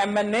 MNA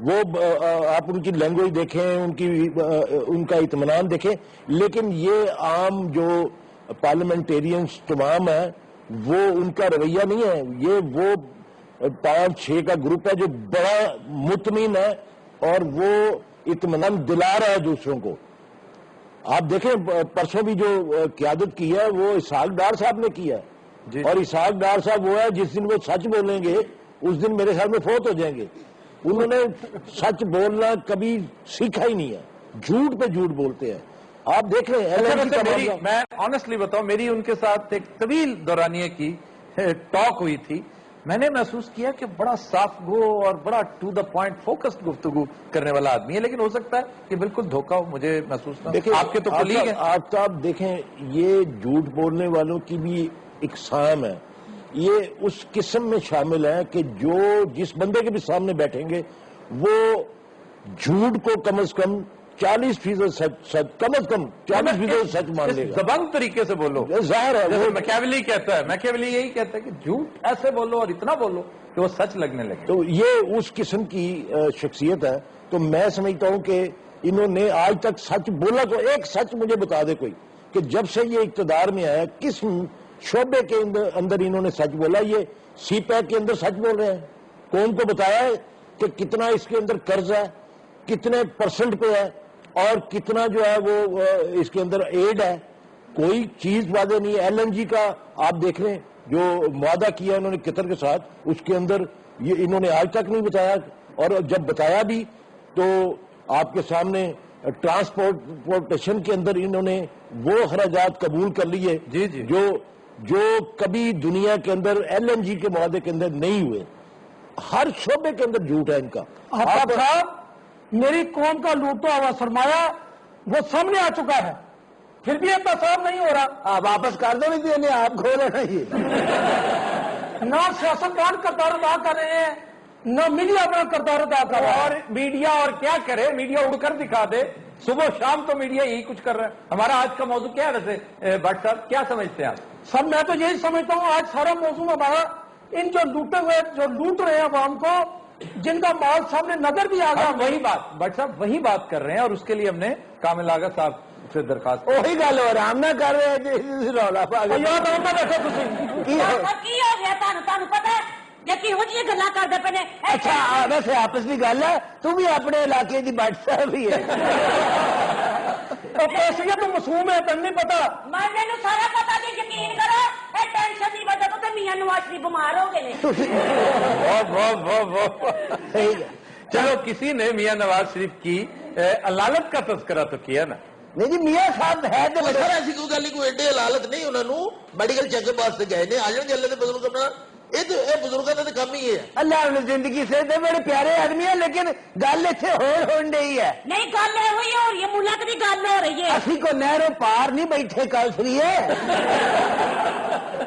وہ آپ ان کی لینگویج دیکھیں، ان کا اطمینان دیکھیں، لیکن یہ عام جو پارلیمنٹیرینز تمام ہیں وہ ان کا رویہ نہیں ہے. یہ وہ 5-6 کا گروپ ہے جو بڑا مطمئن ہے اور وہ اطمینان دلا رہا ہے دوسروں کو. آپ دیکھیں پرسوں بھی جو قیادت کی ہے وہ اسحاق ڈار صاحب نے کی ہے جی. اور اسحاق ڈار صاحب وہ ہے جس دن وہ سچ بولیں گے اس دن میرے خیال میں فوت ہو جائیں گے. انہوں نے سچ بولنا کبھی سیکھا ہی نہیں ہے، جھوٹ پہ جھوٹ بولتے ہیں. آپ دیکھ رہے ہیں میں آنیسٹلی بتاؤں، میری ان کے ساتھ ایک طویل دورانیے کی ٹاک ہوئی تھی. میں نے محسوس کیا کہ بڑا صاف گو اور بڑا ٹو دا پوائنٹ فوکسڈ گفتگو کرنے والا آدمی ہے، لیکن ہو سکتا ہے کہ بالکل دھوکہ ہو، مجھے محسوس نہ. دیکھیں آپ کے تو کلیگ ہیں. آپ دیکھیں یہ جھوٹ بولنے والوں کی بھی اقسام ہے. یہ اس قسم میں شامل ہے کہ جو جس بندے کے بھی سامنے بیٹھیں گے وہ جھوٹ کو کم از کم 40% سچ، کم از کم 40% سچ مان لے گا. دبنگ طریقے سے بولو. ظاہر ہے جیسے میکیاویلی کہتا ہے، میکیاویلی یہی کہتا ہے کہ جھوٹ ایسے بولو اور اتنا بولو کہ وہ سچ لگنے لگے. تو یہ اس قسم کی شخصیت ہے. تو میں سمجھتا ہوں کہ انہوں نے آج تک سچ بولا تو ایک سچ مجھے بتا دے کوئی کہ جب سے یہ اقتدار میں آیا کس شعبے کے اندر انہوں نے سچ بولا. یہ سی پیک کے اندر سچ بول رہے ہیں، قوم کو بتایا ہے کہ کتنا اس کے اندر قرض ہے، کتنے % پہ ہے اور کتنا جو ہے وہ اس کے اندر ایڈ ہے. کوئی چیز واضح نہیں ہے. LNG کا آپ دیکھ لیں جو معاہدہ کیا انہوں نے قطر کے ساتھ، اس کے اندر یہ انہوں نے آج تک نہیں بتایا، اور جب بتایا بھی تو آپ کے سامنے ٹرانسپورٹیشن کے اندر انہوں نے وہ اخراجات قبول کر لیے جی جی جو کبھی دنیا کے اندر LNG کے معاہدے کے اندر نہیں ہوئے. ہر شعبے کے اندر جھوٹ ہے ان کا. آفتاب صاحب، میری قوم کا لوٹا ہوا سرمایہ وہ سامنے آ چکا ہے، پھر بھی اتنا صاف نہیں ہو رہا. آپ واپس کر دو نہیں، آپ کھول رہے ہیں. نہ سیاستدان کردار ادا کر رہے ہیں، نہ میڈیا اپنا کردار ادا کر رہا ہے. اور میڈیا اور کیا کرے؟ میڈیا اڑ کر دکھا دے. صبح شام تو میڈیا یہی کچھ کر رہا ہے. ہمارا آج کا موضوع کیا ہے ویسے بٹ صاحب، کیا سمجھتے ہیں آپ؟ سب میں تو یہی سمجھتا ہوں آج سارا موضوع ہمارا ان جو لوٹے ہوئے جو لوٹ رہے ہیں عوام کو، جن کا مال سامنے نظر بھی آ گیا. وہی بات بٹ صاحب وہی بات کر رہے ہیں، اور اس کے لیے ہم نے کامل آغا صاحب سے درخواست وہی گل ہو رہا، ہم نہ کر رہے ہیں رولا پا گیا. یاد آؤں میں بیٹھے تھی کی ہو گیا تمہیں پتا ہے یا کہو جی گلا کرتے پے نے؟ اچھا ویسے آپس کی گل ہے، تم بھی اپنے علاقے کی بٹ صاحب ہی ہے. پیسے تو معصوم ہے، تم نہیں پتا. مجھے سارا پتا جی، یقین کرو یہ ٹینشن کی وجہ تو میاں نواز شریف بیمار ہو گئے. چلو کسی نے میاں نواز شریف کی علالت کا تذکرہ تو کیا نا. نہیں جی، میاں صاحب ہے تو سر ایسی کوئی گل نہیں، کوئی ایڈے حالت نہیں. انہوں نے میڈیکل چیک اپ واسطے گئے نے، آ جان گے. اللہ کے بزرگ اپنا یہ بزرگوں کا تو کم ہی ہے. اللہ نے زندگی سے بڑے پیارے آدمی ہیں، لیکن گل اتنے ہون ڈی ہے. نہیں گل یہ ہوئی ہو رہی ہے، ملک کی گل ہو رہی ہے. اسی کو نہروں پار نہیں بیٹھے کل فری ہے.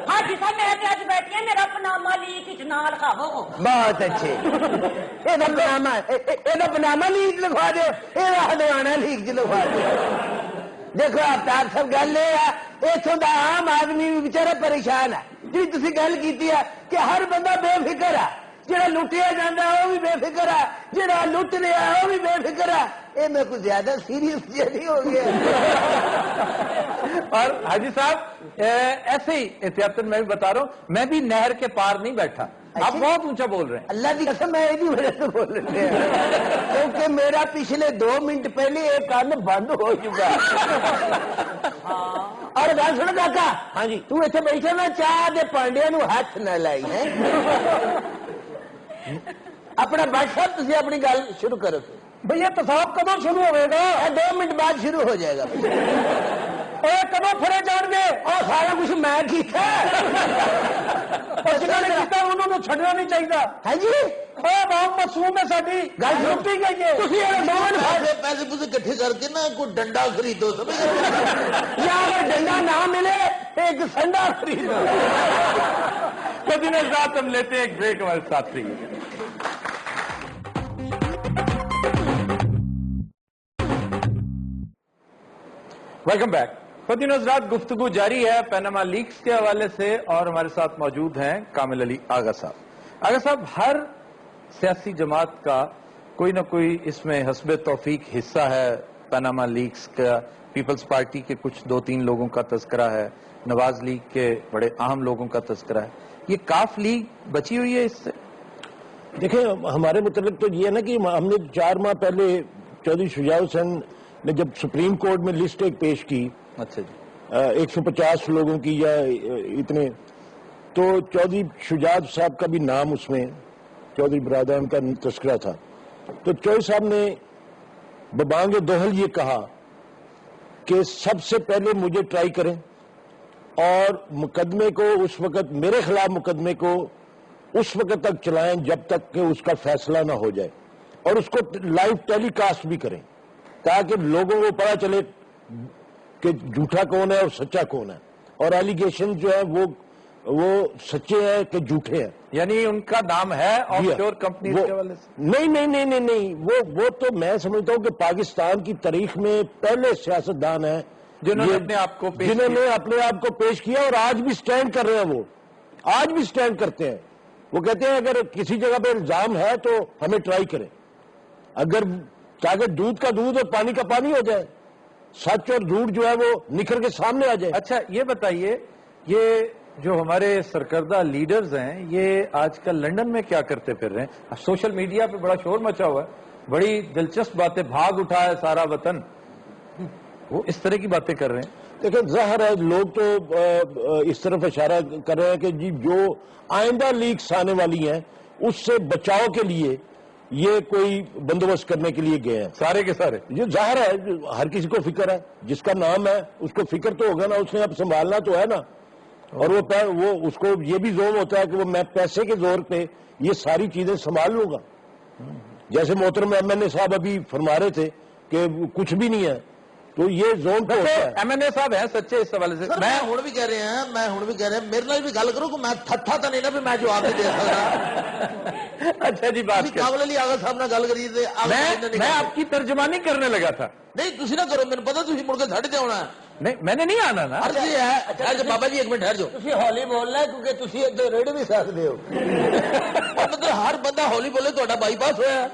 ہاں جی صاحب، میں اج بیٹھی ہوں، میرا پنامہ لیک نال کھاو. بہت اچھے. یہ پنامہ لیک لکھوا دو، یہ ہریانہ لیک چ لکھوا دو. دیکھو آفتاب صاحب گل یہ ہے، اتوں کا عام آدمی بھی بچارا پریشان ہے. جی تھی گل کی ہے کہ ہر بندہ بے فکر ہے، جہاں لٹیا جاتا وہ بھی بے فکر ہے، جہاں لٹ رہا وہ بھی بے فکر ہے. یہ میں کچھ زیادہ سیریس نہیں ہو گیا. اور حاجی صاحب ایسے ہی احتیاطاً میں بھی بتا رہا ہوں، میں بھی نہر کے پار نہیں بیٹھا. آپ بہت اونچا بول رہے ہیں. اللہ کی قسم میں یہ بھی وجہ سے بول رہے ہیں کیونکہ میرا پچھلے 2 منٹ پہلے ایک کان بند ہو چکا. اور گل سن کاکا، ہاں جی تو اتنے بیٹھے نا، چاہ دے پانڈیا نو ہاتھ نہ لائی ہے. اپنا بٹ صاحب تھی اپنی گل شروع کرو. بھئی احتساب کدو شروع ہوئے گا؟ 2 منٹ بعد شروع ہو جائے گا. کدو پھڑے جان گے؟ اور سارا کچھ میں کیتا اور جنہوں نے کیتا انہوں نے چھڈنا نہیں چاہیے. ہے جی عوام معصوم ہے، ساری گل لٹی گئی ہے. پیسے پوسے کٹھے کر کے نا کوئی ڈنڈا خریدو، سمجھ یا اگر ڈنڈا نہ ملے ایک سنڈا خریدو. دن رات ہم لیتے ہیں ایک بریک، ہمارے ساتھ رہیے. Welcome back. خواتین و حضرات، گفتگو جاری ہے پیناما لیکس کے حوالے سے، اور ہمارے ساتھ موجود ہیں کامل علی آغا صاحب. آغا صاحب، ہر سیاسی جماعت کا کوئی نہ کوئی اس میں حسب توفیق حصہ ہے پاناما لیکس کا. پیپلز پارٹی کے کچھ 2-3 لوگوں کا تذکرہ ہے, نواز لیگ کے بڑے اہم لوگوں کا تذکرہ ہے. یہ کاف لیگ بچی ہوئی ہے اس سے؟ دیکھیں ہمارے متعلق تو یہ ہے نا کہ ہم نے 4 ماہ پہلے چودھری شجاع حسین نے جب سپریم کورٹ میں لسٹ ایک پیش کی, اچھا جی, 150 لوگوں کی یا اتنے, تو چودھری شجاع صاحب کا بھی نام اس میں, چودھری برادران کا تذکرہ تھا. تو چودھری صاحب نے ببانگ دوہل یہ کہا کہ سب سے پہلے مجھے ٹرائی کریں اور مقدمے کو اس وقت, میرے خلاف مقدمے کو اس وقت تک چلائیں جب تک کہ اس کا فیصلہ نہ ہو جائے, اور اس کو لائیو ٹیلی کاسٹ بھی کریں تاکہ لوگوں کو پتا چلے کہ جھوٹا کون ہے اور سچا کون ہے, اور ایلیگیشن جو ہے وہ سچے ہیں کہ جھوٹے ہیں. یعنی ان کا نام ہے آف شور کمپنیز کے والے سے؟ نہیں, وہ تو میں سمجھتا ہوں کہ پاکستان کی تاریخ میں پہلے سیاستدان ہیں جنہوں نے اپنے آپ کو پیش کیا اور آج بھی سٹینڈ کر رہے ہیں. وہ آج بھی سٹینڈ کرتے ہیں. وہ کہتے ہیں اگر کسی جگہ پہ الزام ہے تو ہمیں ٹرائی کریں, اگر تاکہ دودھ کا دودھ اور پانی کا پانی ہو جائے, سچ اور جھوٹ جو ہے وہ نکھر کے سامنے آ جائے. اچھا یہ بتائیے, یہ جو ہمارے سرکردہ لیڈرز ہیں یہ آج کل لندن میں کیا کرتے پھر رہے ہیں؟ سوشل میڈیا پہ بڑا شور مچا ہوا ہے, بڑی دلچسپ باتیں, بھاگ اٹھا ہے سارا وطن, وہ اس طرح کی باتیں کر رہے ہیں. دیکھیں ظاہر ہے لوگ تو اس طرف اشارہ کر رہے ہیں کہ جی جو آئندہ لیگز آنے والی ہیں اس سے بچاؤ کے لیے یہ کوئی بندوبست کرنے کے لیے گئے ہیں سارے کے سارے. یہ ظاہر ہے ہر کسی کو فکر ہے, جس کا نام ہے اس کو فکر تو ہوگا نا, اس نے اب سنبھالنا تو ہے نا, اور وہ اس کو یہ بھی زور ہوتا ہے کہ وہ میں پیسے کے زور پہ یہ ساری چیزیں سنبھال لوں گا. جیسے محترم ایم این اے صاحب ابھی فرما رہے تھے کہ کچھ بھی نہیں ہے, تو یہ زون پہ ہوتا ہے. ایم این اے صاحب ہیں سچے اس حوالے سے؟ میں ہوں بھی کہہ رہے ہیں میرے نال بھی گل کرو کہ میں تھا تو نہیں نا بھی میں جواب نہیں دے سکتا. اچھا جی, بات قابل علی آغا صاحب نال گل کری تے میں آپ کی ترجمانی کرنے لگا تھا. نہیں تسی نہ کرو, مجھے پتا تسی مڑ کے ساڈے تے آنا ہے. نہیں میں نے نہیں آنا نا. اچھا بابا جی ایک منٹ ٹھہر جاؤ, تسی ہولی بولنا ہے کیونکہ تسی ادھر ریڑ بھی سکتے ہو. مطلب ہر بندہ ہولی بولے تہاڈا بائی پاس ہویا.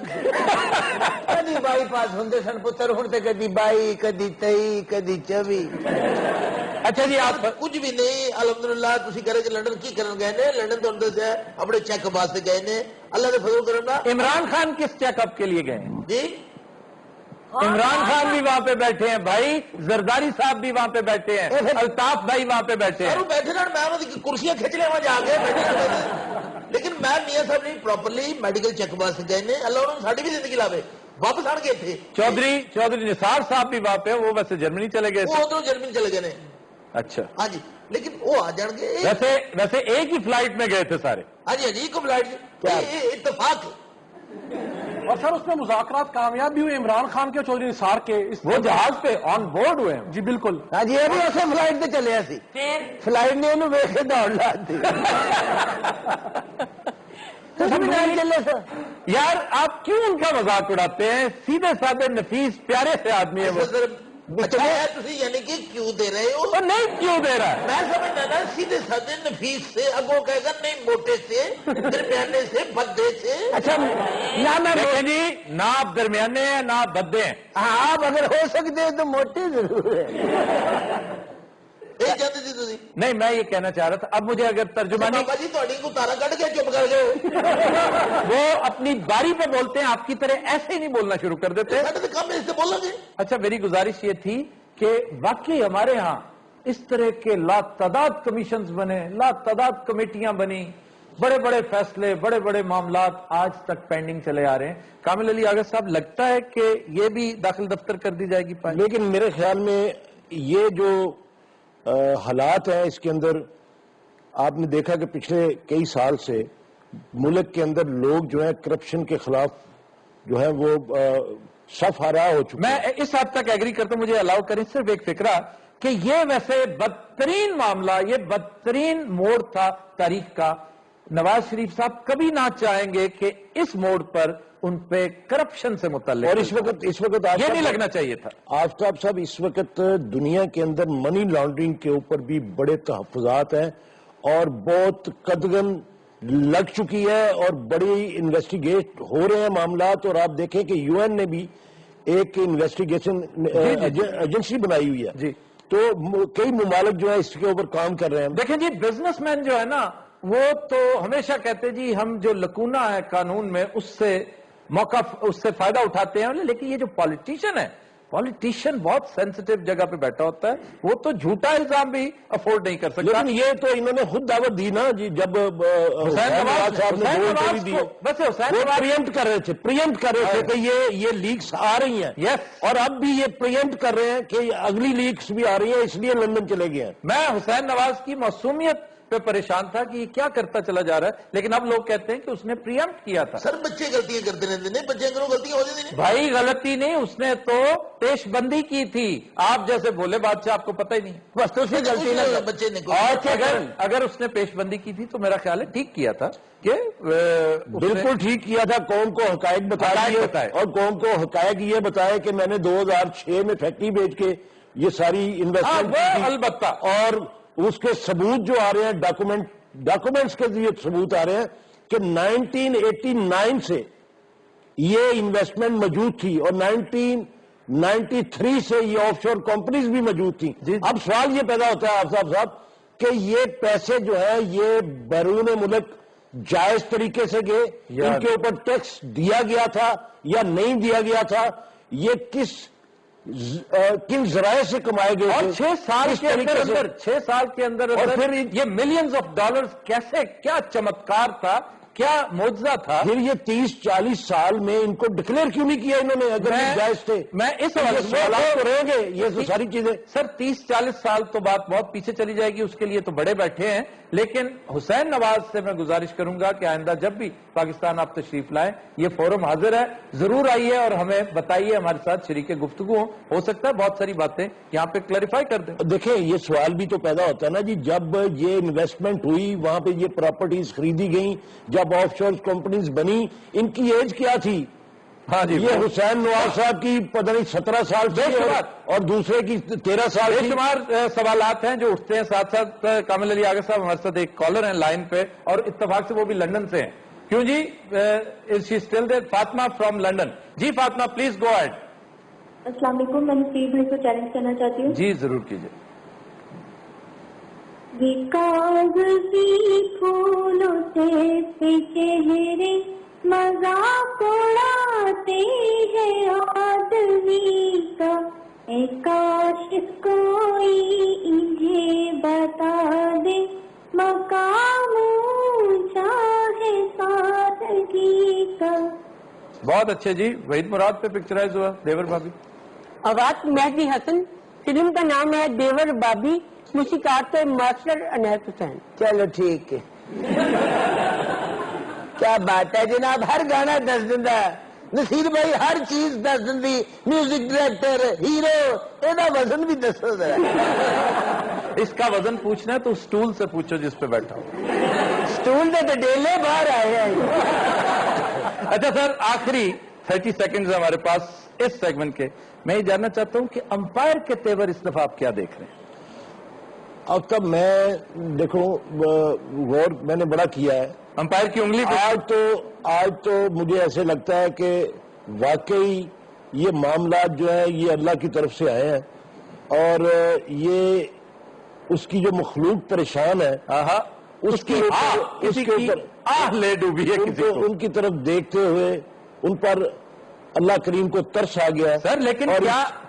کدی بائی پاس ہوندے سن پتر, ہن تے کدی 22 کدی 23 کدی 24. اچھا جی, آپ کچھ بھی نہیں الحمدللہ. تسی کہہ رہے کہ لندن کی کرن گئے نے؟ لندن تو اندر سے اپنے چیک اپ واسطے گئے نے. اللہ دے فضل کرم نال عمران خان کس چیک اپ کے لیے گئے ہیں؟ جی عمران خان بھی وہاں پہ بیٹھے ہیں بھائی, زرداری صاحب بھی وہاں پہ بیٹھے ہیں, الطاف بھائی وہاں پہ بیٹھے ہیں. بیٹھے نا, میں انہوں کی کرسیاں کھچ لے وہاں جا کے بیٹھے. لیکن میں میاں صاحب نے پراپرلی میڈیکل چیک اپ واسطے گئے نے. اللہ انہوں نے ساڈی بھی زندگی لاوے, واپس آن گئے تھے. چودھری نثار صاحب بھی وہاں پہ, وہ ویسے جرمنی چلے گئے وہ ادھر جرمنی چلے گئے نے. اچھا ہاں جی, لیکن وہ آ جان گے. ویسے ایک ہی فلائٹ میں گئے تھے سارے. ہاں جی کو فلائٹ اتفاق. اور سر اس میں مذاکرات کامیاب بھی ہوئے عمران خان کے چودھری نثار کے, وہ جہاز پہ آن بورڈ ہوئے ہیں. جی بالکل. ہاں جی, یہ بھی اسے فلائٹ تے چلے سی, فلائٹ نے انہوں ویکھ کے دوڑ لا دی. یار آپ کیوں ان کا مذاق اڑاتے ہیں؟ سیدھے سادے نفیس پیارے سے آدمی ہے وہ. اچھا یعنی کہ کیوں دے رہے ہو؟ نہیں کیوں دے رہا ہے, میں سمجھنا نا سیدھے سادے نفیس سے, اگوں کہے گا نہیں موٹے سے, درمیانے سے, بدے سے. اچھا دیکھیں جی, نہ آپ درمیانے ہیں نہ آپ بدے ہیں. ہاں آپ اگر ہو سکتے ہیں تو موٹے ضرور ہے. یہ چاہتے تھی تھی. نہیں میں یہ کہنا چاہ رہا تھا, اب مجھے اگر ترجمانی, بابا جی تھوڑی کو تارا کٹ کے چپ کر گئے. وہ اپنی باری پہ بولتے ہیں, آپ کی طرح ایسے ہی نہیں بولنا شروع کر دیتے. کم اس سے بولیں گے. اچھا میری گزارش یہ تھی کہ واقعی ہمارے ہاں اس طرح کے لاتعداد کمیشنز بنے, لاتعداد کمیٹیاں بنی, بڑے بڑے فیصلے, بڑے بڑے معاملات آج تک پینڈنگ چلے آ رہے ہیں. کامل علی آغا صاحب, لگتا ہے کہ یہ بھی داخل دفتر کر دی جائے گی؟ لیکن میرے خیال میں یہ جو حالات ہیں اس کے اندر, آپ نے دیکھا کہ پچھلے کئی سال سے ملک کے اندر لوگ جو ہیں کرپشن کے خلاف جو ہے وہ صف آراہ ہو چکے. میں اس حد تک ایگری کرتا ہوں, مجھے الاؤ کریں صرف ایک فکرہ کہ یہ ویسے بدترین معاملہ, یہ بدترین موڑ تھا تاریخ کا. نواز شریف صاحب کبھی نہ چاہیں گے کہ اس موڑ پر ان پہ کرپشن سے متعلق, اور اس وقت یہ نہیں لگنا چاہیے تھا. آفتاب صاحب, اس وقت دنیا کے اندر منی لانڈرنگ کے اوپر بھی بڑے تحفظات ہیں اور بہت قدغن لگ چکی ہے اور بڑی انویسٹیگیٹ ہو رہے ہیں معاملات. اور آپ دیکھیں کہ یو این نے بھی ایک انویسٹیگیشن ایجنسی بنائی ہوئی ہے. جی. تو کئی ممالک جو ہے اس کے اوپر کام کر رہے ہیں. دیکھیں جی, بزنس مین جو ہے نا وہ تو ہمیشہ کہتے جی ہم جو لکونہ ہے قانون میں اس سے فائدہ اٹھاتے ہیں, لیکن یہ جو پالیٹیشین ہے, پالیٹیشین بہت سینسٹیو جگہ پہ بیٹھا ہوتا ہے, وہ تو جھوٹا الزام بھی افورڈ نہیں کر سکتا. لیکن یہ تو انہوں نے خود دعوت دی نا جی, جب حسین نواز صاحب نے دو انٹرویو دیے, وہ پریمپٹ کر رہے تھے کہ یہ لیکس آ رہی ہیں. یس, اور اب بھی یہ پریمپٹ کر رہے ہیں کہ اگلی لیکس بھی آ رہی ہیں, اس لیے لندن چلے گئے ہیں. میں حسین نواز کی معصومیت پہ پریشان تھا کہ یہ کیا کرتا چلا جا رہا ہے, لیکن اب لوگ کہتے ہیں کہ اس نے پریمپٹ کیا تھا. سر بچے غلطیاں کرتے رہتے ہیں, بچے کرو غلطیاں ہو جاتی ہیں. بھائی غلطی نہیں, اس نے تو پیش بندی کی تھی. آپ جیسے بولے بادشاہ, آپ کو پتہ ہی نہیں, بس تو اس نے غلطی نہ کی. بچے نے اور اگر اس نے پیش بندی کی تھی تو میرا خیال ہے ٹھیک کیا تھا کہ بالکل ٹھیک کیا تھا. قوم کو حقائق بتائے اور قوم کو حقائق یہ بتائے کہ میں نے 2006 میں فیکٹری بیچ کے یہ ساری انویسٹمنٹ کی, البتہ, اور اس کے ثبوت جو آ رہے ہیں, ڈاکومنٹس کے ذریعے ثبوت آ رہے ہیں کہ 1989 سے یہ انویسٹمنٹ موجود تھی اور 1993 سے یہ آف شور کمپنیز بھی موجود تھیں. اب سوال یہ پیدا ہوتا ہے آفتاب صاحب کہ یہ پیسے جو ہے یہ بیرون ملک جائز طریقے سے گئے, ان کے اوپر ٹیکس دیا گیا تھا یا نہیں دیا گیا تھا, یہ کن ذرائع سے کمائے گئے اور تھے, 6 سال کے اندر اور پھر یہ ملینز آف ڈالرز کیسے, کیا چمتکار تھا, کیا معجزہ تھا. پھر یہ 30-40 سال میں ان کو ڈکلیئر کیوں نہیں کیا انہوں نے, اگر یہ جائز تھے. میں اس سوالات تو رہیں گے, یہ تو ساری چیزیں. سر 30-40 سال تو بات بہت پیچھے چلی جائے گی, اس کے لیے تو بڑے بیٹھے ہیں. لیکن حسین نواز سے میں گزارش کروں گا کہ آئندہ جب بھی پاکستان آپ تشریف لائیں, یہ فورم حاضر ہے, ضرور آئیے اور ہمیں بتائیے, ہمارے ساتھ شریک گفتگو ہو سکتا ہے بہت ساری باتیں یہاں پہ کلیریفائی کر دیں. دیکھیں یہ سوال بھی تو پیدا ہوتا ہے نا جی, جب یہ انویسٹمنٹ ہوئی, وہاں پہ یہ پراپرٹیز خریدی گئیں, جب آف شور کمپنیز بنی, ان کی ایج کیا تھی؟ ہاں جی, یہ حسین نواز صاحب کی پتہ نہیں 17 سال تھی اور دوسرے کی 13 سال. بے شمار سوالات ہیں جو اٹھتے ہیں. ساتھ ساتھ کامل علی آغا صاحب ہمارے ساتھ ایک کالر ہیں لائن پہ, اور اتفاق سے وہ بھی لندن سے ہیں. کیوں جی, is she still there? Fatima from London. جی فاطمہ پلیز گو اہیڈ. السلام علیکم, میں نصیر بھائی کو چیلنج کرنا چاہتی ہوں. جی ضرور کیجیے. یہ کاغذی پھولوں سے چہرے مذاق اڑاتے ہیں آدمی کا, اے کاش کوئی انہیں بتا دے مقام اونچا ہے سادگی کا. بہت اچھے جی. وحید مراد پہ پکچرائز ہوا دیور بابی. آواز مہدی حسن, فلم کا نام ہے دیور بابی, موسیقار سے ماسٹر عنایت حسین. چلو ٹھیک ہے. کیا بات ہے جناب, ہر گانا 10 دندہ, نصیر بھائی ہر چیز 10 دندی, میوزک ڈائریکٹر, ہیرو, یہ وزن بھی 10 ذرا. اس کا وزن پوچھنا ہے تو سٹول سے پوچھو جس پہ بیٹھا ہو. سٹول دے تو ڈیلے باہر آئے ہیں. اچھا سر, آخری 30 سیکنڈز ہمارے پاس اس سیگمنٹ کے. میں یہ جاننا چاہتا ہوں کہ امپائر کے تیور اس دفعہ آپ کیا دیکھ رہے ہیں؟ اب تک میں دیکھو غور میں نے بڑا کیا ہے امپائر کی انگلی پہ. آج تو مجھے ایسے لگتا ہے کہ واقعی یہ معاملات جو ہیں یہ اللہ کی طرف سے آئے ہیں, اور یہ اس کی جو مخلوق پریشان ہے اس کے اوپر لے ڈوبی ہے کسی کو, ان کی طرف دیکھتے ہوئے ان پر اللہ کریم کو ترس آ گیا. سر لیکن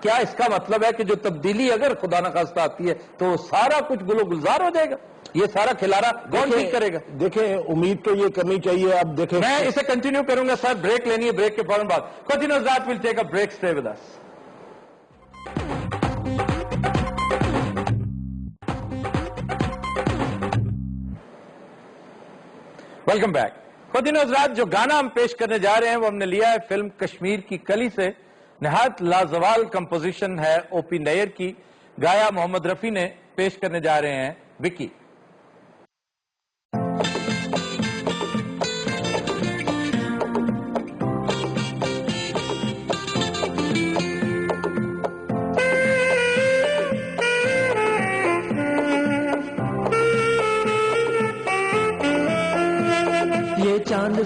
کیا اس کا مطلب ہے کہ جو تبدیلی اگر خدا نخواستہ آتی ہے تو سارا کچھ گل و گلزار ہو جائے گا؟ یہ سارا کھلارا کون ٹھیک کرے گا؟ دیکھیں امید تو یہ کرنی چاہیے. اب دیکھیں میں اسے کنٹینیو کروں گا سر, بریک لینی ہے, بریک کے فوراً بعد continuous that will take a break, stay with us. Welcome back. خودین حضرات, جو گانا ہم پیش کرنے جا رہے ہیں وہ ہم نے لیا ہے فلم کشمیر کی کلی سے. نہایت لازوال کمپوزیشن ہے او پی نیر کی, گایا محمد رفیع نے. پیش کرنے جا رہے ہیں وکی.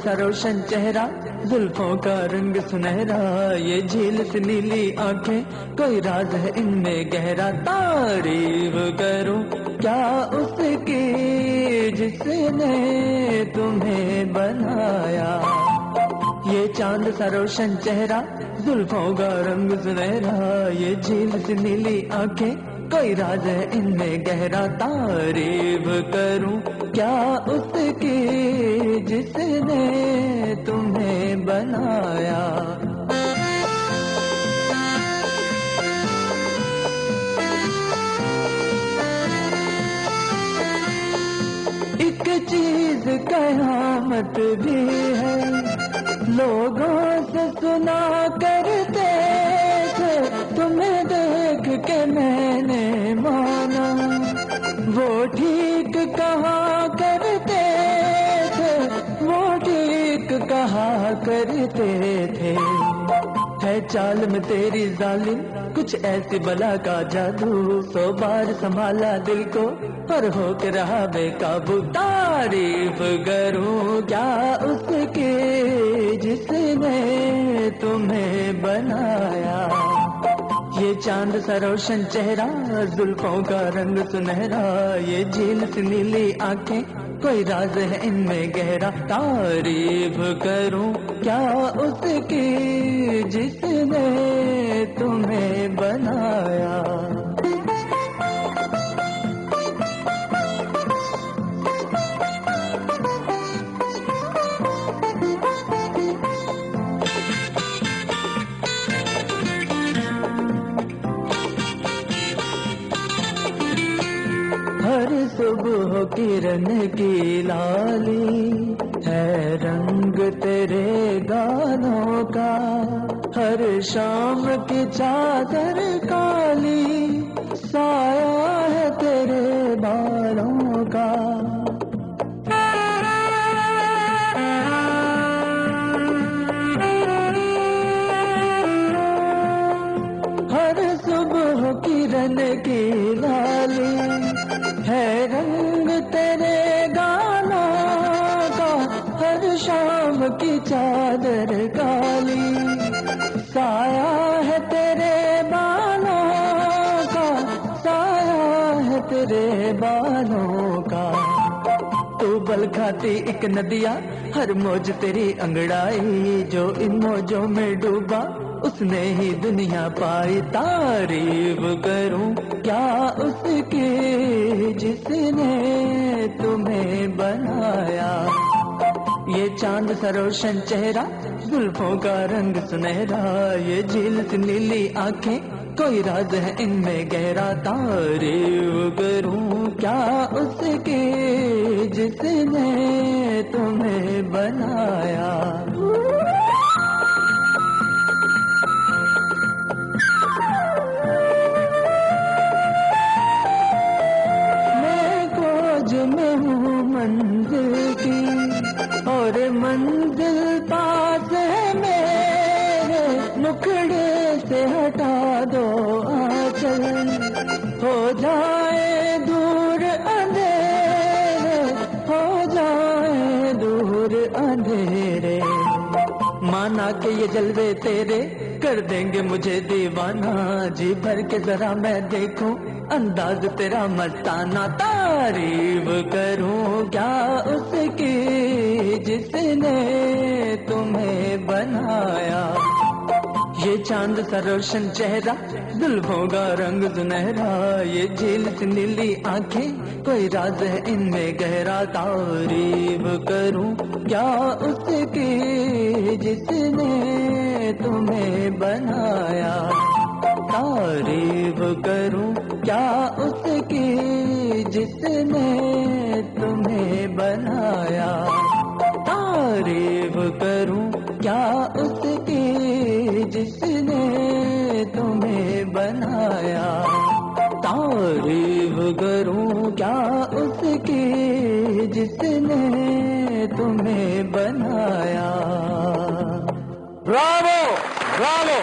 سا روشن چہرہ زلفوں کا رنگ سنہرا یہ جھیل سے نیلی آنکھیں کوئی راز ہے ان میں گہرا تعریف کروں کیا اس کی جس نے تمہیں بنایا یہ چاند سا روشن چہرہ زلفوں کا رنگ سنہرا یہ جھیل سے نیلی آنکھیں کوئی راز ہے ان میں گہرا تعریف کروں کیا اس کی جس نے تمہیں بنایا ایک چیز قیامت بھی ہے لوگوں سے سنا کرتے تھے تمہیں دیکھ کے میں نے مانا وہ ٹھیک کہا کرتے تھے وہ ٹھیک کہا کرتے تھے ہے چال میں تیری ظالم کچھ ایسی بلا کا جادو 100 بار سنبھالا دل کو پر ہو کے رہا بے قابو تعریف کروں کیا اس کی جس نے تمہیں بنایا یہ چاند سا روشن چہرہ زلفوں کا رنگ سنہرا یہ جھیل سے نیلی آنکھیں کوئی راز ہے ان میں گہرا تعریف کروں کیا اس کی جس نے تمہیں بنایا ہر صبح کرن کی لالی ہے رنگ تیرے گانوں کا ہر شام کی چادر کالی سایہ ہے تیرے بالوں کا ہر صبح کرن کی لالی ہے رنگ تیرے گانوں کا ہر شام کی چادر کالی سایہ ہے تیرے بالوں کا سایہ ہے تیرے بالوں کا تو بل کھاتی ایک ندیا ہر موج تیری انگڑائی جو ان موجوں میں ڈوبا اس نے ہی دنیا پائی تعریف کروں کیا اس کی جس نے تمہیں بنایا یہ چاند سا روشن چہرہ زلفوں کا رنگ سنہرا یہ جھیل سے نیلی آنکھیں کوئی راز ہے ان میں گہرا تعریف کروں کیا اس کی جس نے تمہیں بنایا میں ہوں منزل کی اور منزل پاس ہے میرے نکڑے سے ہٹا دو آنچل ہو جائے دور اندھیرے ہو جائے دور اندھیرے مانا کہ یہ جلوے تیرے کر دیں گے مجھے دیوانہ جی بھر کے ذرا میں دیکھوں انداز تیرا مستانہ تعریف کروں کیا اس کی جس نے تمہیں بنایا یہ چاند سا روشن چہرہ زلفوں کا رنگ سنہرا یہ جھیل سے نیلی آنکھیں کوئی راز ہے ان میں گہرا تعریف کروں کیا اس کی جس نے تمہیں بنایا تعریف کروں کیا اس کی جس نے تمہیں بنایا تعریف کروں کیا اس کی جس نے تمہیں بنایا تعریف کروں کیا اس کی جس نے تمہیں بنایا براوو براوو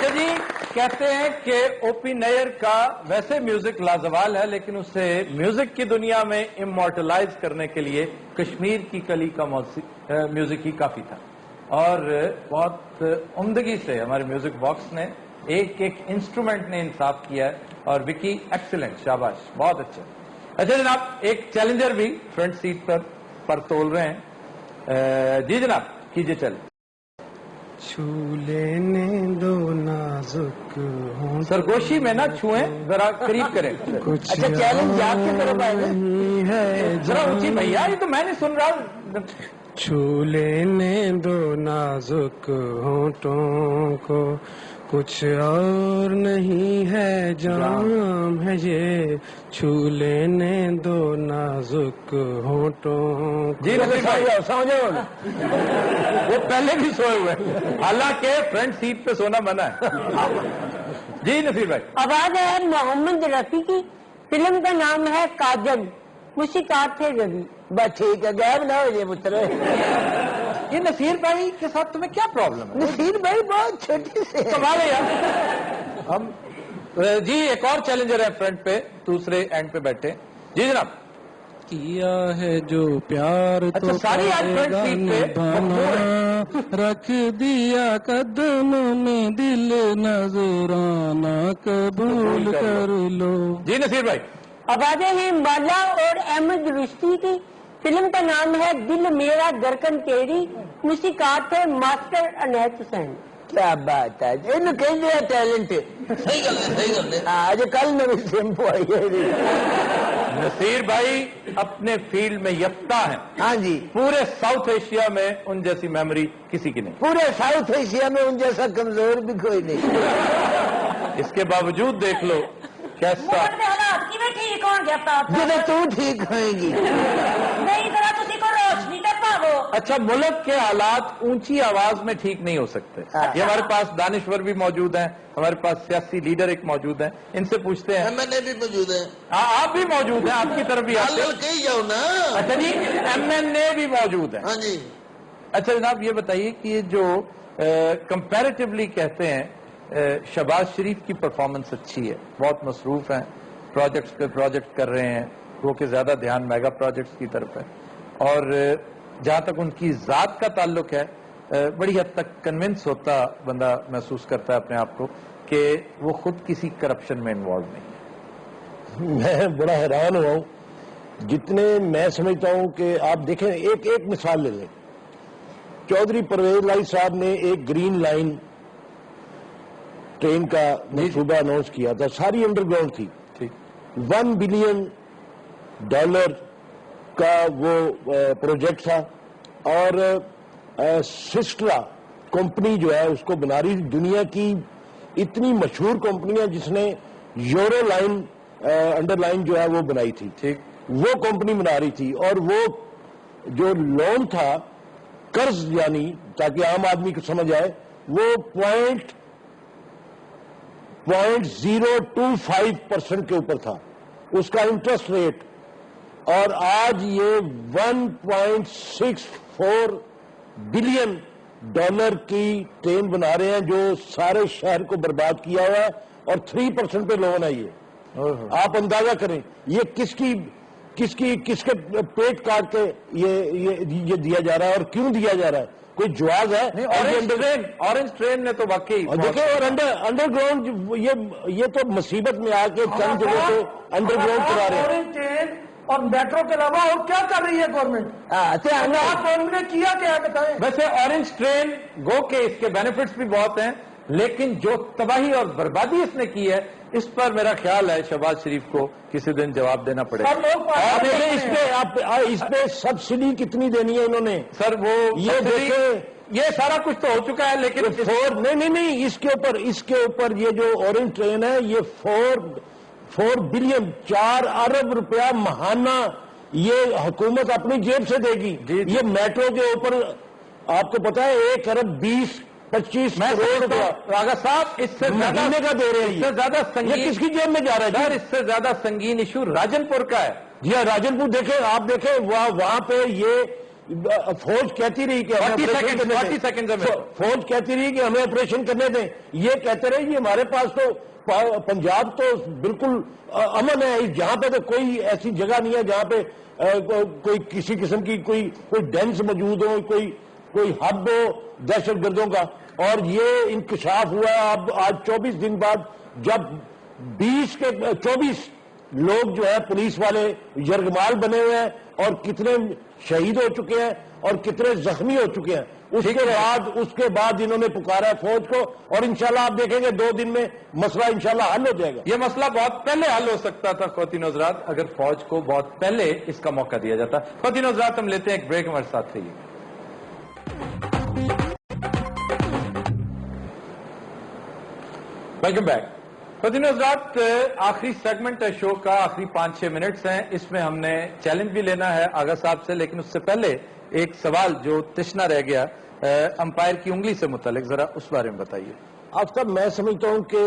اچھا جی، کہتے ہیں کہ او پی نیر کا ویسے میوزک لازوال ہے، لیکن اسے میوزک کی دنیا میں امورٹلائز کرنے کے لیے کشمیر کی کلی کا میوزک ہی کافی تھا، اور بہت عمدگی سے ہمارے میوزک باکس نے ایک ایک انسٹرومنٹ نے انصاف کیا ہے، اور وکی ایکسیلنٹ، شاباش، بہت اچھا۔ اچھا جناب، ایک چیلنجر بھی فرنٹ سیٹ پر تول رہے ہیں، جی جناب کیجیے چل۔ چھو لینے دو نازک ہوں، سرگوشی میں نہ چھوئیں، ذرا قریب کریں۔ اچھا چیلنج آپ کی طرف آئے ہے ذرا اونچی بھیا، یہ تو میں نہیں سن رہا۔ چھو لینے دو نازک ہونٹوں کو، کچھ اور نہیں ہے جام ہے یہ، چھو لینے دو نازک ہونٹوں کو۔ جی نصیر بھائی، وہ پہلے بھی سوئے ہوئے ہیں، حالانکہ فرنٹ سیٹ پہ سونا منع ہے۔ جی نصیر بھائی۔ آواز ہے محمد رفیع کی، فلم کا نام ہے کاجل، موسیقار تھے ربی۔ بس ٹھیک ہے، غائب نہ ہو جائے پتر۔ یہ نصیر بھائی کے ساتھ تمہیں کیا پرابلم ہے؟ نصیر بھائی بہت چھوٹی سے کمال ہے یار۔ ہم جی ایک اور چیلنجر ہے فرنٹ پہ، دوسرے اینڈ پہ بیٹھے، جی جناب۔ کیا ہے جو پیار اچھا، تو ساری آج فرنٹ سیٹ پہ نبھانا، رکھ دیا قدموں میں دل، نظرانہ قبول کر لو۔ جی نصیر بھائی۔ آوازیں ہیں بالا اور احمد رشتی کی، فلم کا نام ہے دل میرا دھڑکن تیری، موسیقار تھے ماسٹر انیس حسین۔ کیا بات ہے، یہ کہیں گے ٹیلنٹ۔ صحیح گل ہے، صحیح گل ہے۔ آج کل نوی سیمپو آئی ہے۔ نصیر بھائی اپنے فیلڈ میں یکتا ہیں، ہاں جی، پورے ساؤتھ ایشیا میں ان جیسی میموری کسی کی نہیں، پورے ساؤتھ ایشیا میں ان جیسا کمزور بھی کوئی نہیں۔ اس کے باوجود دیکھ لو کیسا ملک کے حالات کی میں ٹھیک ہوں گے جب تو ٹھیک ہوئے گی۔ نہیں ذرا تسی کو روشنی تے پاو۔ اچھا، ملک کے حالات اونچی آواز میں ٹھیک نہیں ہو سکتے۔ یہ ہمارے پاس دانشور بھی موجود ہیں، ہمارے پاس سیاسی لیڈر ایک موجود ہیں، ان سے پوچھتے ہیں۔ MNA بھی موجود ہیں۔ ہاں آپ بھی موجود ہیں، آپ کی طرف بھی آتے ہیں۔ کہی جاؤ نا۔ اچھا جی، MNA بھی موجود ہیں۔ ہاں جی، اچھا جناب، یہ بتائیے کہ یہ جو کمپیریٹیولی کہتے ہیں شہباز شریف کی پرفارمنس اچھی ہے، بہت مصروف ہیں، پروجیکٹس پہ پروجیکٹ کر رہے ہیں، وہ کہ زیادہ دھیان میگا پروجیکٹس کی طرف ہے، اور جہاں تک ان کی ذات کا تعلق ہے، بڑی حد تک کنونس ہوتا بندہ محسوس کرتا ہے اپنے آپ کو کہ وہ خود کسی کرپشن میں انوالو نہیں ہے۔ میں بڑا حیران ہوا ہوں، جتنے میں سمجھتا ہوں کہ آپ دیکھیں، ایک مثال لے لیں، چودھری پرویز لائی صاحب نے ایک گرین لائن ٹرین کا منصوبہ اناؤنس کیا تھا، ساری انڈر گراؤنڈ تھی، $1 بلین کا وہ پروجیکٹ تھا، اور سسٹرا کمپنی جو ہے اس کو بنا رہی، دنیا کی اتنی مشہور کمپنیاں جس نے یورو لائن انڈر لائن جو ہے وہ بنائی تھی، وہ کمپنی بنا رہی تھی، اور وہ جو لون تھا، قرض یعنی تاکہ عام آدمی کو سمجھ آئے، وہ 0.025% کے اوپر تھا اس کا انٹرسٹ ریٹ، اور آج یہ $1.64 بلین کی ٹرین بنا رہے ہیں جو سارے شہر کو برباد کیا ہوا ہے، اور 3% پہ لون ہے یہ۔ آپ اندازہ کریں یہ کس کے پیٹ کاٹ کے یہ دیا جا رہا ہے، اور کیوں دیا جا رہا ہے؟ کوئی جواز ہے؟ اورنج ٹرین نے تو واقعی دیکھیں، اور انڈر گراؤنڈ یہ تو مصیبت میں آ کے چند جگہ پہ انڈر گراؤنڈ کرا رہے ہیں۔ اورنج ٹرین اور میٹرو کے علاوہ اور کیا کر رہی ہے گورنمنٹ؟ گورنمنٹ نے کیا کیا ہے بتائیں؟ ویسے اورنج ٹرین گو کے اس کے بینیفٹس بھی بہت ہیں، لیکن جو تباہی اور بربادی اس نے کی ہے، اس پر میرا خیال ہے شہباز شریف کو کسی دن جواب دینا پڑے گا۔ اور دیکھیں اس پہ سبسڈی کتنی دینی ہے انہوں نے، سر وہ یہ دیکھیں، یہ سارا کچھ تو ہو چکا ہے، لیکن نہیں، اس کے اوپر یہ جو اورنج ٹرین ہے یہ 4 بلین 4 ارب روپیہ ماہانہ یہ حکومت اپنی جیب سے دے گی۔ یہ میٹرو کے اوپر آپ کو پتا ہے 1 ارب 20-25 کروڑ روپیہ راگا صاحب اس سے مہینے کا دے رہے ہیں، اس سے زیادہ سنگین، یہ کس کی جیب میں جا رہا ہے؟ سر اس سے زیادہ سنگین ایشو راجن پور کا ہے۔ جی ہاں، راجن پور دیکھیں، آپ دیکھیں وہاں پہ فوج کہتی رہی کہ ہمیں 40 آپریشن کرنے دیں۔ 40 seconds میں۔ فوج کہتی رہی کہ ہمیں آپریشن کرنے دیں، یہ کہتے رہے جی ہمارے پاس تو پنجاب تو بالکل امن ہے، جہاں پہ تو کوئی ایسی جگہ نہیں ہے جہاں پہ کوئی کسی قسم کی کوئی ڈینس موجود ہو، کوئی ہب ہو دہشت گردوں کا۔ اور یہ انکشاف ہوا ہے اب آج 24 دن بعد، جب 24 لوگ جو ہے پولیس والے یرغمال بنے ہوئے ہیں اور کتنے شہید ہو چکے ہیں اور کتنے زخمی ہو چکے ہیں۔ اس کے بعد انہوں نے پکارا ہے فوج کو، اور انشاءاللہ آپ دیکھیں گے 2 دن میں مسئلہ انشاءاللہ حل ہو جائے گا۔ یہ مسئلہ بہت پہلے حل ہو سکتا تھا خواتین حضرات، اگر فوج کو بہت پہلے اس کا موقع دیا جاتا۔ خواتین حضرات ہم لیتے ہیں ایک بریک، ہمارے ساتھ رہیے۔ Welcome back. خواتین حضرات آخری سیگمنٹ ہے شو کا، آخری 5-6 منٹس ہیں، اس میں ہم نے چیلنج بھی لینا ہے آغا صاحب سے، لیکن اس سے پہلے ایک سوال جو تشنا رہ گیا امپائر کی انگلی سے متعلق، ذرا اس بارے میں بتائیے۔ آفتاب میں سمجھتا ہوں کہ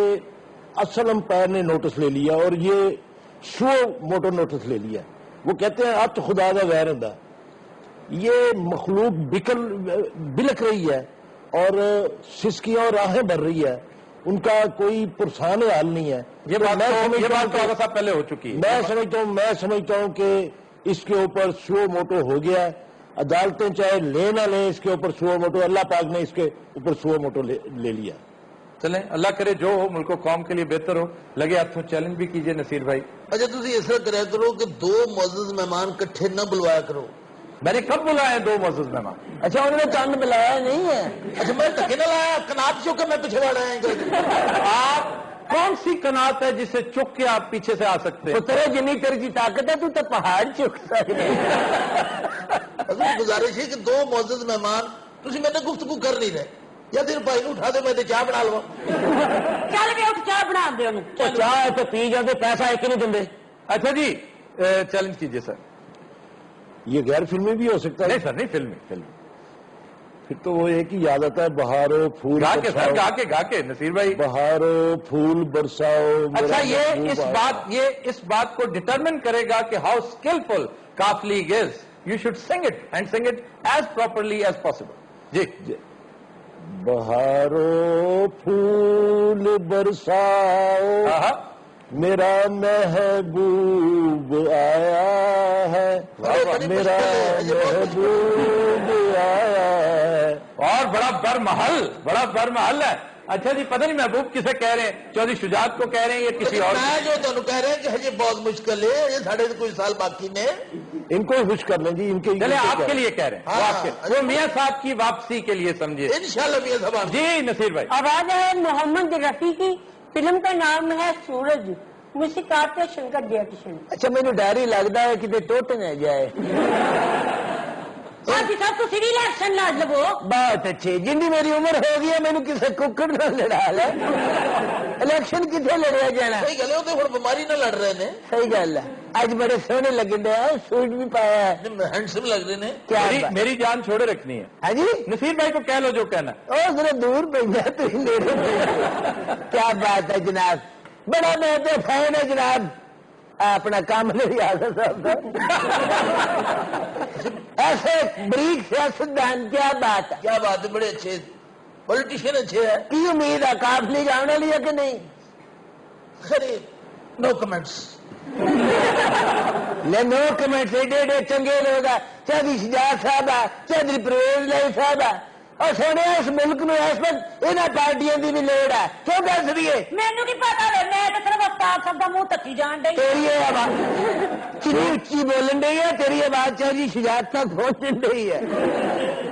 اصل امپائر نے نوٹس لے لیا اور یہ سو موٹو نوٹس لے لیا۔ وہ کہتے ہیں ات خدا دا غیر ہوندا، یہ مخلوق بلک رہی ہے اور سسکیاں اور راہیں بھر رہی ہے، ان کا کوئی پرسان حل نہیں ہے۔ یہ بات تو آغا صاحب پہلے ہو چکی ہے۔ میں سمجھتا ہوں کہ اس کے اوپر سو موٹو ہو گیا ہے، عدالتیں چاہے لے نہ لیں اس کے اوپر سو موٹو، اللہ پاک نے اس کے اوپر سو موٹو لے لیا۔ چلیں اللہ کرے جو ہو ملک و قوم کے لیے بہتر ہو، لگے ہاتھوں چیلنج بھی کیجئے نصیر بھائی۔ اچھا تسی اس طرح کریا کرو کہ 2 معزز مہمان کٹھے نہ بلوایا کرو۔ میں نے کب بلائے 2 معزز مہمان؟ اچھا انہوں نے چند بلایا نہیں ہے؟ اچھا میں دھکے نہ لایا، کنات چوک کے میں پیچھے واڑا ہے۔ آپ کون سی کنات ہے جسے چک کے آپ پیچھے سے آ سکتے ہیں؟ پترے جنی تیری کی طاقت ہے تو پہاڑ چک سکتے۔ حضور گزارش ہے کہ 2 معزز مہمان تسی میں نے گفتگو کر نہیں رہے، یا دن بھائی نو اٹھا دے میں چاہ بنا لوا۔ چل کے اٹھ چاہ بنا دے انہوں۔ چاہ تو پی جاتے، پیسہ ایک نہیں دیں۔ اچھا جی چیلنج کیجئے سر۔ یہ غیر فلمی بھی ہو سکتا ہے؟ نہیں سر نہیں، فلمی پھر تو وہ ایک ہی یاد آتا ہے بہارو پھول گا کے سر، برساؤ، گا کے نصیر بھائی۔ بہارو پھول برساؤ۔ اچھا میرا یہ محبوب آیا۔ اس بات کو ڈٹرمن کرے گا کہ ہاؤ اسکلفل کافلی is, you should sing it and sing it as properly as possible. جی بہارو پھول برساؤ، میرا محبوب آیا ہے، میرا محبوب آیا ہے۔ اور بڑا برمحل ہے۔ اچھا جی پتہ نہیں محبوب کسے کہہ رہے ہیں، چودھری شجاعت کو کہہ رہے ہیں یا کسی اور؟ میں جو تمہیں کہہ رہے ہیں کہ یہ بہت مشکل ہے، یہ ساڑھے کوئی سال باقی نے، ان کو خوش کر لیں جی، ان کے چلے آپ کے لیے کہہ رہے ہیں، وہ میاں صاحب کی واپسی کے لیے سمجھے۔ انشاءاللہ میاں صاحب۔ جی نصیر بھائی۔ آواز ہے محمد رفیع کی، فلم کا نام ہے سورج، موسیقات ہے شنکر جیکشن۔ اچھا مینو ڈر ہی لگتا ہے کہ ٹوٹ نہ جائے۔ حاجی صاحب تسی بھی الیکشن لڑ لو۔ بہت اچھے، جنی میری عمر ہو گئی ہے مینو کسے ککڑ نہ لڑا لے، الیکشن کتنے لڑیا جانا؟ صحیح گل ہے، وہ تو بیماری نہ لڑ رہے ہیں۔ صحیح گل ہے، اج بڑے سونے لگن رہے ہیں، سوٹ بھی پایا ہے، ہینڈسم لگ رہے ہیں۔ کیا میری جان چھوڑے رکھنی ہے۔ ہاں جی، نصیر بھائی کو کہہ لو جو کہنا ہے۔ او ذرا دور پہ جا تو نیڑے پہ۔ کیا بات ہے جناب، بڑا میں تو فین ہے جناب اپنا کام نہیں آتا صاحب ایسے بریک سیاستدان، کیا بات ہے، کیا بات ہے، بڑے اچھے پولیٹیشین اچھے ہیں۔ کی امید ہے کافلی جانے لیا کہ نہیں؟ خیر نو کمنٹس۔ نو کمنٹ ایڈے ایڈے چنگے لوگ ہیں، چودھری شجاعت صاحب ہے، چودھری پرویز لائی صاحب ہے، اور سونے اس ملک میں اس وقت انہاں پارٹیاں دی بھی لوڑ ہے، کیوں دس رہیے؟ مینوں کی پتا لے، میں تو صرف افطار صاحب دا منہ تکی جان ڈئی۔ تیری آواز چنی اچھی بولن ڈی ہے، تیری آواز چودھری شجاعت تک پہنچن ڈی ہے۔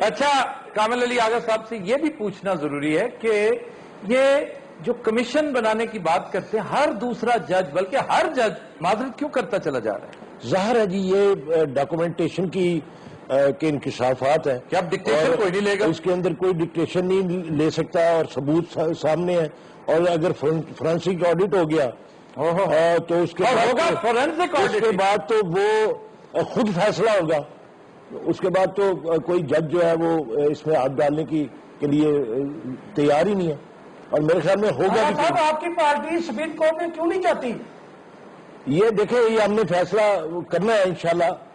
اچھا کامل علی آغا صاحب سے یہ بھی پوچھنا ضروری ہے کہ یہ جو کمیشن بنانے کی بات کرتے ہیں، ہر دوسرا جج بلکہ ہر جج معذرت کیوں کرتا چلا جا رہا ہے؟ ظاہر ہے جی یہ ڈاکومنٹیشن کے انکشافات ہیں کہ اب ڈکٹیشن کوئی نہیں لے گا، اس کے اندر کوئی ڈکٹیشن نہیں لے سکتا اور ثبوت سامنے ہے، اور اگر فرانسک آڈٹ ہو گیا تو اس کے بعد تو وہ خود فیصلہ ہوگا، اس کے بعد تو کوئی جج جو ہے وہ اس میں ہاتھ ڈالنے کے لیے تیار ہی نہیں ہے، اور میرے خیال میں ہوگا بھی۔ صاحب آپ کی پارٹی سپریم کورٹ میں کیوں نہیں جاتی؟ یہ دیکھیں یہ ہم نے فیصلہ کرنا ہے انشاءاللہ،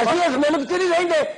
ਅਸੀਂ ਇਸ ਮੁਲਕ 'ਚ ਨਹੀਂ ਰਹਿੰਦੇ,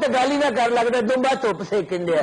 ਤਾਂ ਗੱਲ ਹੀ ਨਾ ਕਰ, ਲੱਗਦਾ ਦੁੰਬਾ ਧੁੱਪ ਸੇਕਣ ਡਿਆ।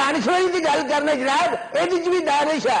ਦਾਨਸ਼ਵਰੀ ਦੀ ਗੱਲ ਕਰਨਾ ਜਨਾਬ, ਇਹਦੇ 'ਚ ਵੀ ਦਾਨਿਸ਼ ਆ।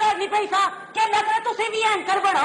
ਕਰਨੀ ਪਈ ਸਾਂ ਕਿ ਲੱਗਦਾ ਤੁਸੀਂ ਵੀ ਐਂਕਰ ਬਣੋ।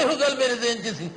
ਇਹੋ ਗੱਲ ਮੇਰੇ ਦਿਨ ਚ ਸੀ।